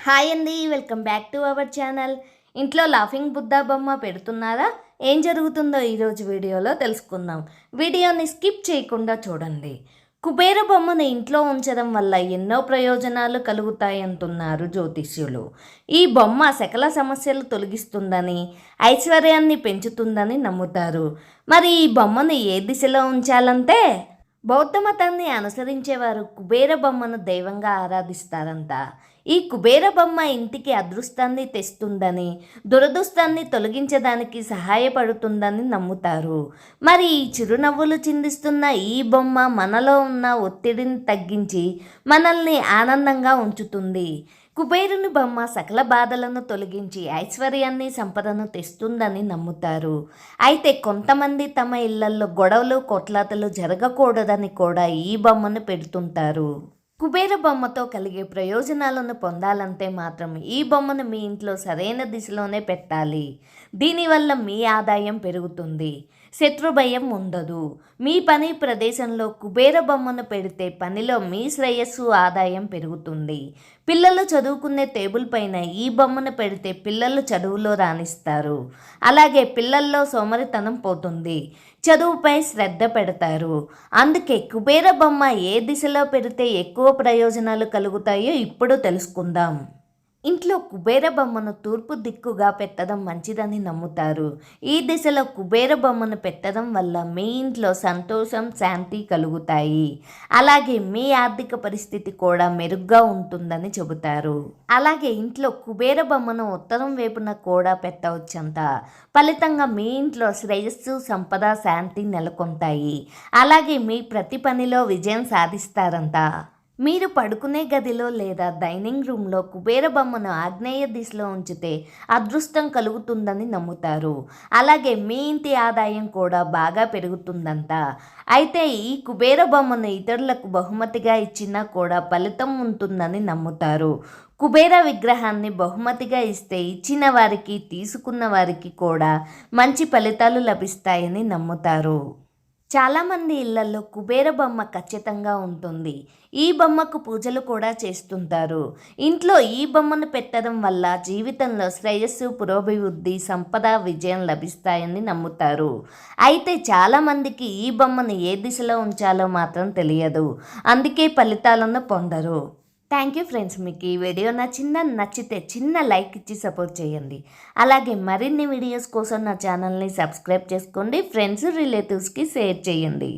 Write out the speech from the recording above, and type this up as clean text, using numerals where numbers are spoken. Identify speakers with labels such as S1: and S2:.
S1: Hi అండి, welcome back to our channel. ఇంట్లో laughing Buddha బొమ్మ పెడుతున్నారా? ఏం జరుగుతుందో ఈరోజు వీడియోలో తెలుసుకుందాం. వీడియోని స్కిప్ చేయకుండా చూడండి. కుబేర బొమ్మను ఇంట్లో ఉంచడం వల్ల ఎన్నో ప్రయోజనాలు కలుగుతాయంటున్నారు జ్యోతిష్యులు. ఈ బొమ్మ సకల సమస్యలు తొలగిస్తుందని, ఐశ్వర్యాన్ని పెంచుతుందని నమ్ముతారు. మరి ఈ బొమ్మను ఏ దిశలో ఉంచాలంటే, బౌద్ధ మతాన్ని అనుసరించేవారు కుబేర బొమ్మను దైవంగా ఆరాధిస్తారంట. ఈ కుబేర బొమ్మ ఇంటికి అదృష్టాన్ని తెస్తుందని, దురదృష్టాన్ని తొలగించడానికి సహాయపడుతుందని నమ్ముతారు. మరి ఈ చిరునవ్వులు చిందిస్తున్న ఈ బొమ్మ మనలో ఉన్న ఒత్తిడిని తగ్గించి మనల్ని ఆనందంగా ఉంచుతుంది. కుబేరుని బొమ్మ సకల బాధలను తొలగించి ఐశ్వర్యాన్ని, సంపదను తెస్తుందని నమ్ముతారు. అయితే కొంతమంది తమ ఇళ్లల్లో గొడవలు, కొట్లాటలు జరగకూడదని కూడా ఈ బొమ్మను పెడుతుంటారు. కుబేర బొమ్మతో కలిగే ప్రయోజనాలను పొందాలంటే మాత్రం ఈ బొమ్మను మీ ఇంట్లో సరైన దిశలోనే పెట్టాలి. దీనివల్ల మీ ఆదాయం పెరుగుతుంది, శత్రు భయం ఉండదు. మీ పని ప్రదేశంలో కుబేర బొమ్మను పెడితే పనిలో మీ శ్రేయస్సు, ఆదాయం పెరుగుతుంది. పిల్లలు చదువుకునే టేబుల్ పైన ఈ బొమ్మను పెడితే పిల్లలు చదువులో రాణిస్తారు. అలాగే పిల్లల్లో సోమరితనం పోతుంది, చదువుపై శ్రద్ధ పెడతారు. అందుకే కుబేర బొమ్మ ఏ దిశలో పెడితే ఎక్కువ ప్రయోజనాలు కలుగుతాయో ఇప్పుడు తెలుసుకుందాం. ఇంట్లో కుబేర బొమ్మను తూర్పు దిక్కుగా పెట్టడం మంచిదని నమ్ముతారు. ఈ దిశలో కుబేర బొమ్మను పెట్టడం వల్ల మీ ఇంట్లో సంతోషం, శాంతి కలుగుతాయి. అలాగే మీ ఆర్థిక పరిస్థితి కూడా మెరుగ్గా ఉంటుందని చెబుతారు. అలాగే ఇంట్లో కుబేర బొమ్మను ఉత్తరం వైపున కూడా పెట్టవచ్చంట. ఫలితంగా మీ ఇంట్లో శ్రేయస్సు, సంపద, శాంతి నెలకొంటాయి. అలాగే మీ ప్రతి పనిలో విజయం సాధిస్తారంట. మీరు పడుకునే గదిలో లేదా డైనింగ్ రూమ్లో కుబేర బొమ్మను ఆగ్నేయ దిశలో ఉంచితే అదృష్టం కలుగుతుందని నమ్ముతారు. అలాగే మీ ఇంటి ఆదాయం కూడా బాగా పెరుగుతుందంట. అయితే ఈ కుబేర బొమ్మను ఇతరులకు బహుమతిగా ఇచ్చినా కూడా ఫలితం ఉంటుందని నమ్ముతారు. కుబేర విగ్రహాన్ని బహుమతిగా ఇస్తే ఇచ్చిన వారికి, తీసుకున్న వారికి కూడా మంచి ఫలితాలు లభిస్తాయని నమ్ముతారు. చాలామంది ఇళ్లలో కుబేర బొమ్మ ఖచ్చితంగా ఉంటుంది. ఈ బొమ్మకు పూజలు కూడా చేస్తుంటారు. ఇంట్లో ఈ బొమ్మను పెట్టడం వల్ల జీవితంలో శ్రేయస్సు, పురోభివృద్ధి, సంపద, విజయం లభిస్తాయని నమ్ముతారు. అయితే చాలామందికి ఈ బొమ్మను ఏ దిశలో ఉంచాలో మాత్రం తెలియదు. అందుకే ఫలితాలను పొందరు. Thank you friends. మీకు ఈ వీడియో నచ్చితే చిన్న లైక్ ఇచ్చి సపోర్ట్ చేయండి. అలాగే మరిన్ని వీడియోస్ కోసం నా ఛానల్ని సబ్స్క్రైబ్ చేసుకోండి. ఫ్రెండ్స్, రిలేటివ్స్కి షేర్ చేయండి.